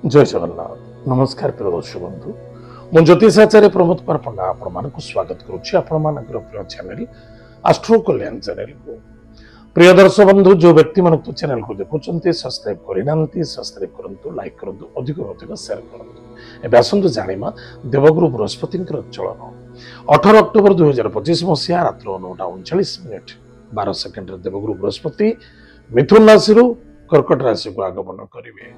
जय जगन्नाथ नमस्कार प्रिय दर्शक बंधु मु ज्योतिषाचार्य प्रमोद कुमार पंडा आपण स्वागत करुच्ची प्रिय चैनल आस्ट्रो कल्याण चैनल को। प्रिय दर्शक बंधु जो व्यक्ति मन चैनल को देखुं सब्सक्राइब करना सब्सक्राइब करूँ लाइक करूँ अधिक अधिक शेयर करूँ। एवं आसतु जाना देवगुरु बृहस्पति चलन 18 अक्टोबर 2025 मसीहा रात्र 9:39 12 सेकेंड देवगुरु बृहस्पति मिथुन राशि कर्कट राशि को आगमन करेंगे।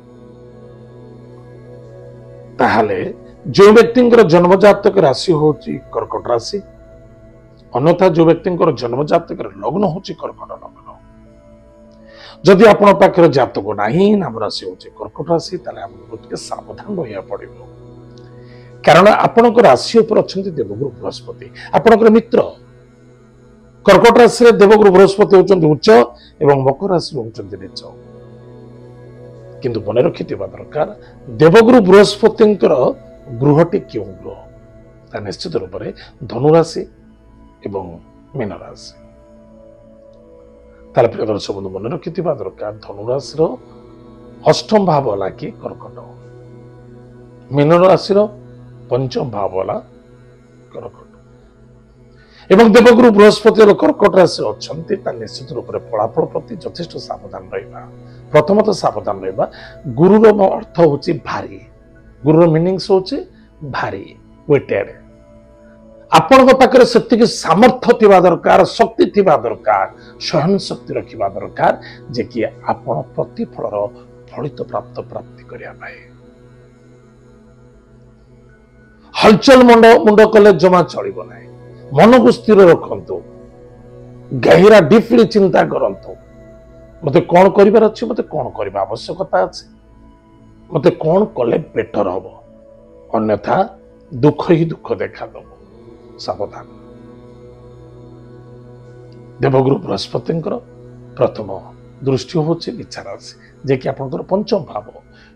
ताहले जो व्यक्ति जन्मजातक राशि होची कर्कट राशि अन्यथा जो व्यक्ति जन्मजातक लग्न होची कर्कट लग्न जदि आपण पाखर जातक नाही नाम राशि होची कर्कट राशि ताले हमको टिके सावधान रहिया पड़िबो कारण आपनक राशि ऊपर अछंती देवगुरु बृहस्पति आपनकर मित्र कर्कट राशि रे देवगुरु बृहस्पति होचंती उच्च एवं मकर राशि होचंती नीच किंतु मन रखिथिबा दरकार देवगुरु बृहस्पति गृहटी क्यों गृह निश्चित रूप से धनुराशि एवं मीन राशि तार प्रिय दर्शक बंधु मन रखिथिबा दरकार धनुराशि अष्टम भाव वाला कि कर्कट मीन राशि पंचम भाव वाला कर्कट एवं देवगुरु बृहस्पति कर्कट राशि अच्छा निश्चित रूप से फलाफल प्रति यथेष्ट सावधान रहा। प्रथमतः सावधान रहा गुरुर अर्थ हूँ भारी गुरुर मीनिंग्स हूँ भारी वेटेड आपण पाखे से सामर्थ्य थिबा दरकार शक्ति थिबा दरकार सहन शक्ति रखिबा दरकार जे कि आपण प्रतिफलर फलित प्राप्ति करिया पाए हलचल मुंड कले जमा चलिबो नाही मन को स्थिर रखंतु गहिरा डीपली चिंता करंतु मते कौन करिवार अछि मते कौन करिबा आवश्यकता अछि मते कौन कले बेटर हबो अन्यथा दुख ही दुख देखा दबो सावधान। देवगुरु बृहस्पति प्रथम दृष्टि होछि विचार राशि जे कि आपनकर पंचम भाव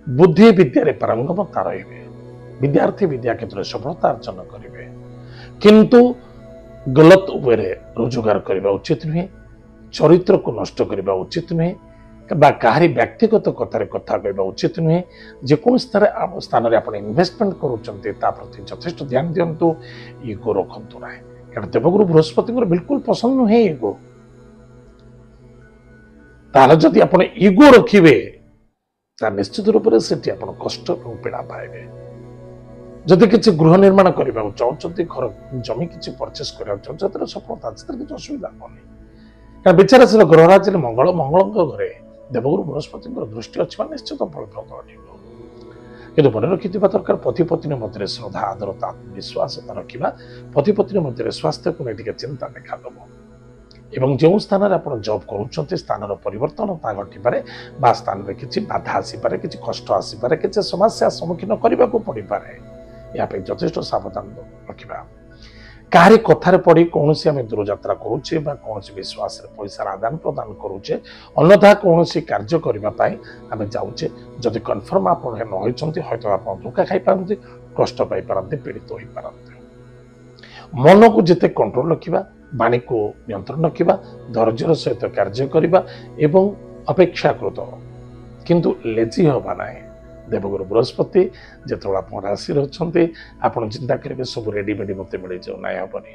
बुद्धि विद्या रे पारंगमता रहिबे विद्यार्थी विद्या क्षेत्र में सफलता अर्जन करेंगे किंतु गलत वे रोजगार करने उचित नुहे चरित्र को नष्ट करने उचित नुहे कहारी व्यक्तिगत कथार कथा कहवा उचित नुहे जेको स्थान में आप इन्वेस्टमेंट करुँच यथेष्ट ध्यान दिंतु इगो रखु ना कारण देवगुरु बृहस्पति बिल्कुल पसंद नुहे इगो ताहले जदि आप इगो रखिए निश्चित रूप से कष्ट और पीड़ा पाइबे। जदि किसी गृह निर्माण करने चाहते घर जमी किसी परचेस करने सफलता किसी असुविधा होनी कारण विचार से ग्रह राज्य मंगल मंगल घरे देवगुरु बृहस्पति दृष्टि अच्छी निश्चित फलप्रद कि मन रखिथिबा दरकार पति पत्नी मध्य श्रद्धा आदरता आत्मविश्वासता रखा पति पत्नी मध्य स्वास्थ्य को लेकर चिंता देखा एवं जो स्थान में आप जॉब करुँच स्थान परिवर्तन घटपे स्थान में किसी बाधा आसपे किसी कष्ट आसपे किसी समस्या सम्मुखीन करने को पड़ पाए या यथेष्ट सावधान रखा कहारी कथार पड़ी कौन आम दूरयात्रा करुचे कौन विश्वास पैसा आदान प्रदान करुचे अन्यथा कौन कार्य करने आम जाऊे जदि कन्फर्म आप नई हयत आप धोखा खाई पारती कष्ट पाई पारती पीड़ित हो पारती मन को जिते कंट्रोल रखा वाणी को नियंत्रण रखा धैर्यर सहित कार्य करने एवं अपेक्षाकृत किंतु लेजी हवा ना देवगुरु बृहस्पति जो आप राशि अच्छा आप चिंता करेंगे सब रेडीमेड मत मिल जाओ ना हेनी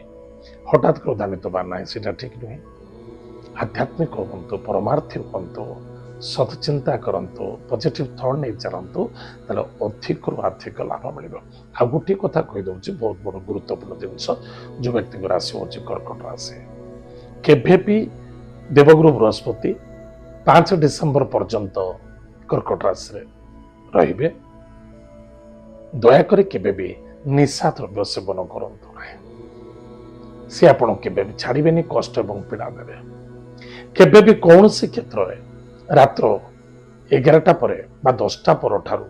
हठात क्रोधान्वित बा ना सीटा ठीक नुहे आध्यात्मिक हूँ परमार्थी हूँ सत चिंता करूँ पॉजिटिव थॉट नहीं चलतु ताले अधिक आर्थिक लाभ मिल आ गोटे कथा कहीदे बहुत बड़ गुरुत्वपूर्ण जिनस जो व्यक्ति राशि हूँ कर्कट राशि केभे भी देवगुरु बृहस्पति 5 डिसेम्बर पर्यंत कर्कट राशि रहिबे दयाकोरी केबे भी निशा द्रव्य सेवन करंतु नाही से आपण केबे भी छाड़िबेनी कष्ट एवं पीड़ा देबे केबे भी कौन सी क्षेत्र में रात्र 11टा परे बा 10टा पर ठारू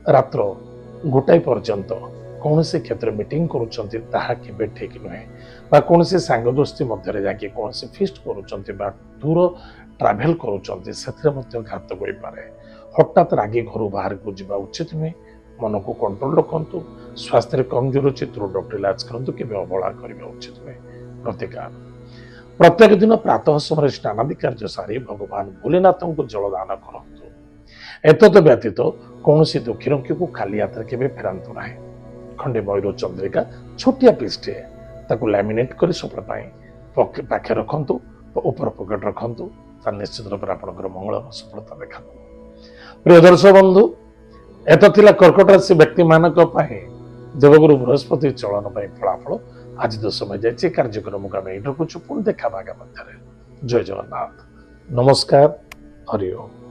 रात्र 2टा पर्यंत कौन सी क्षेत्र मीटिंग करुचंती ताहा केबे ठीक नुहे बा कौन सी सांग दोस्ती मध्य जाके कौन सी फीस्ट करुचंती बा दूर ट्रैवल करुचंती सेथिरे मध्य घात होई पारे हठात रागी घर बाहर को जावा उचित नुहे मन को कंट्रोल रखु स्वास्थ्य कमजोर अच्छे तुरंत डॉक्टर इलाज करूँ कि अवहेला करने उचित नुहे प्रतिकार प्रत्येक दिन प्रातः समय स्नानादि कार्य सारी भगवान भोलेनाथ को जलदान करूँ एतद व्यतीत कौन सी दुखी रंकी को खाली हाथ केवे फेरांतु ना। खंडे मयूर चंद्रिका छोटिया पीसटे ताकू लैमिनेट कर सबुलाई पाखे रखु ऊपर पकेट रखु निश्चित रूप से आपंकर मंगल सफलता देखा। प्रिय दर्शक बंधु एत कर्कट राशि व्यक्ति मान देवगुरु बृहस्पति चलन फलाफल आज तो समय जाए कार्यक्रम को आम ये रखुचु पुणी देखा आगामी। जय जगन्नाथ नमस्कार हरि ओम।